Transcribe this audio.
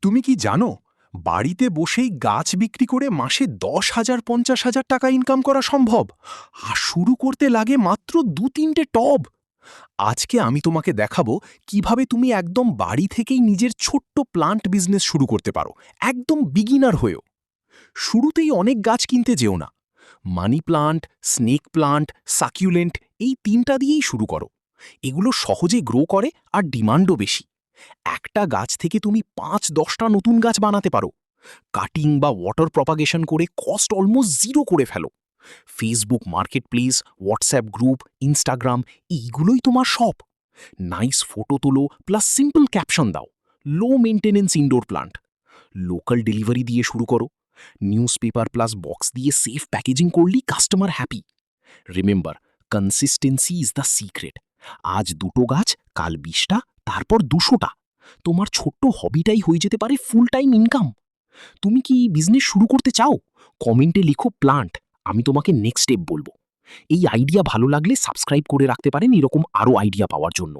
তুমি কি জানো, বাড়িতে বসেই গাছ বিক্রি করে মাসে 10,000 50,000 টাকা ইনকাম করা সম্ভব? আর শুরু করতে লাগে মাত্র 2-3টে টব। আজকে আমি তোমাকে দেখাবো কিভাবে তুমি একদম বাড়ি থেকেই নিজের ছোট্ট প্লান্ট বিজনেস শুরু করতে পারো, একদম বিগিনার হয়েও। শুরুতেই অনেক গাছ কিনতে যেও না। মানি প্লান্ট, স্নেক প্লান্ট, সাকিউলেন্ট, এই 3টা দিয়েই শুরু করো। এগুলো সহজে গ্রো করে আর ডিমান্ডও বেশি। একটা গাছ থেকে তুমি 5-10টা নতুন গাছ বানাতে পারো। কাটিং বা ওয়াটার প্রপাগেশন করে কস্ট অলমোস্ট জিরো করে ফেলো। Facebook marketplace, WhatsApp group, Instagram, এইগুলোই তোমার সব। নাইস ফটো তোলো প্লাস সিম্পল ক্যাপশন দাও। Low maintenance indoor plant. Local delivery দিয়ে শুরু করো। নিউজ পেপার প্লাস বক্স দিয়ে সেফ প্যাকেজিং করলেই customer happy. Remember, consistency is the secret. আজ 2টো গাছ, কাল 20টা, তারপর 200টা। তোমার ছোট্ট হবিটাই হয়ে যেতে পারে ফুল টাইম ইনকাম। তুমি কি বিজনেস শুরু করতে চাও? কমেন্টে লিখো প্লান্ট, আমি তোমাকে নেক্সট স্টেপ বলবো। এই আইডিয়া ভালো লাগলে সাবস্ক্রাইব করে রাখতে পারেন এরকম আরও আইডিয়া পাওয়ার জন্য।